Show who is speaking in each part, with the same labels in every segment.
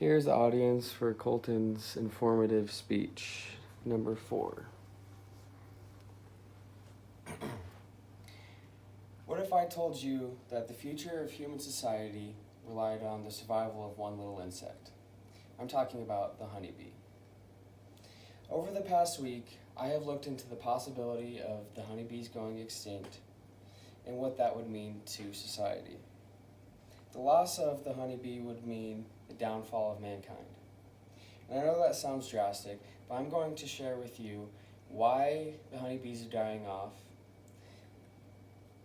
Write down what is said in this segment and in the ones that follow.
Speaker 1: Here's the audience for Colton's informative speech. Number 4.
Speaker 2: What if I told you that the future of human society relied on the survival of one little insect? I'm talking about the honeybee. Over the past week, I have looked into the possibility of the honeybees going extinct and what that would mean to society. The loss of the honeybee would mean the downfall of mankind. And I know that sounds drastic, but I'm going to share with you why the honeybees are dying off,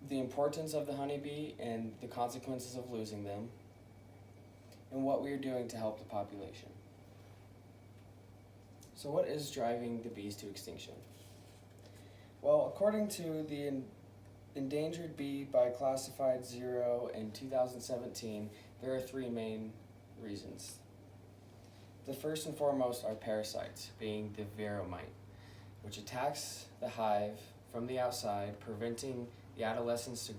Speaker 2: the importance of the honeybee and the consequences of losing them, and what we are doing to help the population. So what is driving the bees to extinction? Well, according to the Endangered Bee by Classified Zero in 2017, there are 3 main reasons. The first and foremost are parasites, being the veromite, which attacks the hive from the outside, preventing the adolescents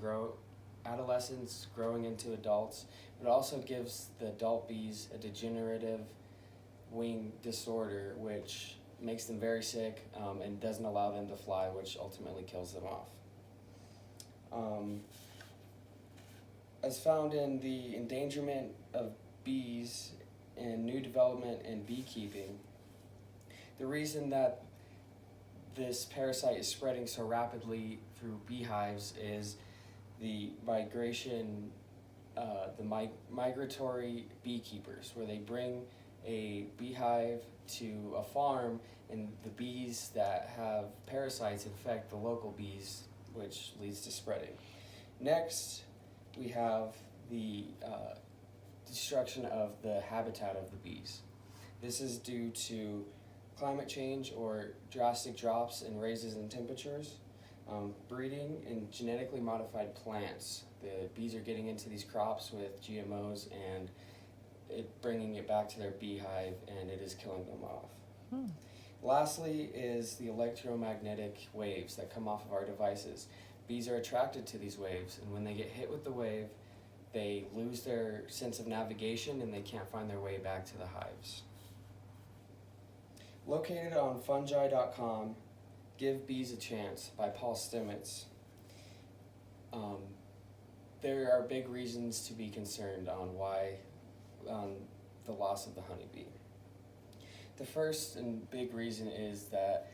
Speaker 2: growing into adults. It also gives the adult bees a degenerative wing disorder, which makes them very sick and doesn't allow them to fly, which ultimately kills them off. As found in the Endangerment of Bees and New Development in Beekeeping, the reason that this parasite is spreading so rapidly through beehives is the migratory beekeepers, where they bring a beehive to a farm, and the bees that have parasites infect the local bees, which leads to spreading. Next, we have the destruction of the habitat of the bees. This is due to climate change or drastic drops and raises in temperatures, breeding in genetically modified plants. The bees are getting into these crops with GMOs and bringing it back to their beehive, and it is killing them off. Lastly is the electromagnetic waves that come off of our devices. Bees are attracted to these waves, and when they get hit with the wave, they lose their sense of navigation and they can't find their way back to the hives. Located on fungi.com, Give Bees a Chance by Paul Stamets. There are big reasons to be concerned on the loss of the honeybee. The first and big reason is that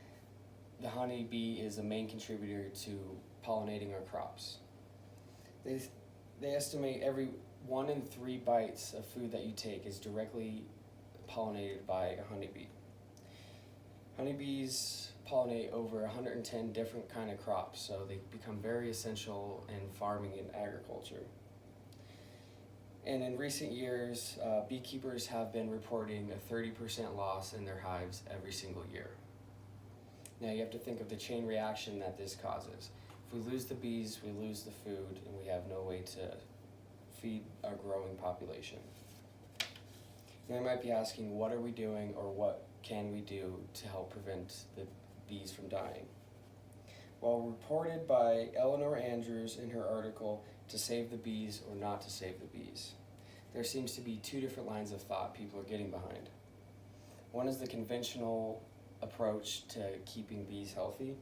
Speaker 2: the honeybee is a main contributor to pollinating our crops. They estimate every 1 in 3 bites of food that you take is directly pollinated by a honeybee. Honeybees pollinate over 110 different kind of crops, so they become very essential in farming and agriculture. And in recent years, beekeepers have been reporting a 30% loss in their hives every single year. Now you have to think of the chain reaction that this causes. If we lose the bees, we lose the food, and we have no way to feed our growing population. Now you might be asking, what are we doing, or what can we do to help prevent the bees from dying? Well, reported by Eleanor Andrews in her article, To Save the Bees or Not to Save the Bees, there seems to be 2 different lines of thought people are getting behind. One is the conventional approach to keeping bees healthy.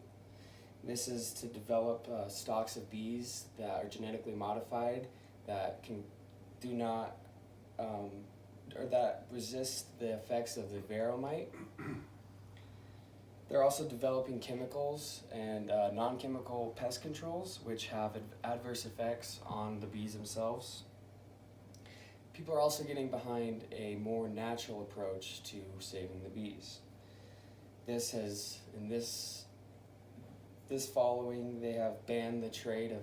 Speaker 2: This is to develop stocks of bees that are genetically modified, that that resist the effects of the veromite. They're also developing chemicals and non-chemical pest controls, which have adverse effects on the bees themselves. People are also getting behind a more natural approach to saving the bees. This following, they have banned the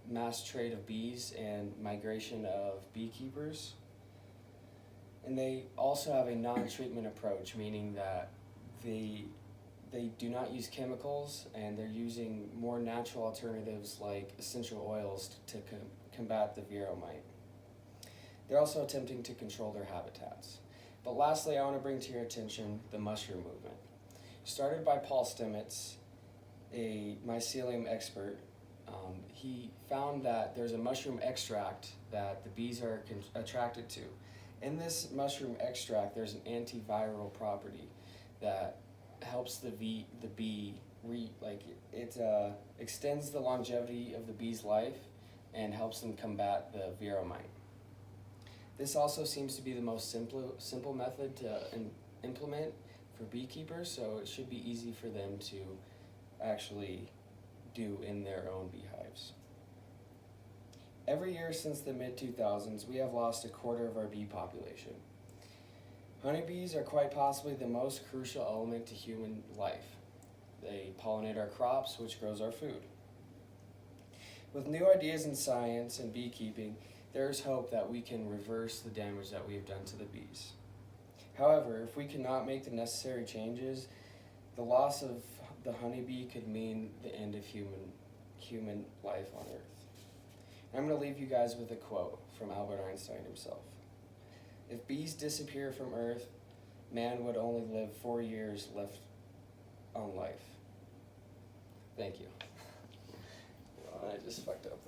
Speaker 2: mass trade of bees and migration of beekeepers. And they also have a non-treatment approach, meaning that they do not use chemicals, and they're using more natural alternatives like essential oils to combat the veromite. They're also attempting to control their habitats. But lastly, I want to bring to your attention the mushroom movement. Started by Paul Stamets, a mycelium expert. He found that there's a mushroom extract that the bees are attracted to. In this mushroom extract, there's an antiviral property that helps the bee extends the longevity of the bee's life and helps them combat the viromite. This also seems to be the most simple method to implement for beekeepers, so it should be easy for them to actually do in their own beehives. Every year since the mid-2000s, we have lost a quarter of our bee population. Honeybees are quite possibly the most crucial element to human life. They pollinate our crops, which grows our food. With new ideas in science and beekeeping, there is hope that we can reverse the damage that we have done to the bees. However, if we cannot make the necessary changes, the loss of the honeybee could mean the end of human life on Earth. I'm going to leave you guys with a quote from Albert Einstein himself. If bees disappear from Earth, man would only live 4 years left on life. Thank you. I just fucked up.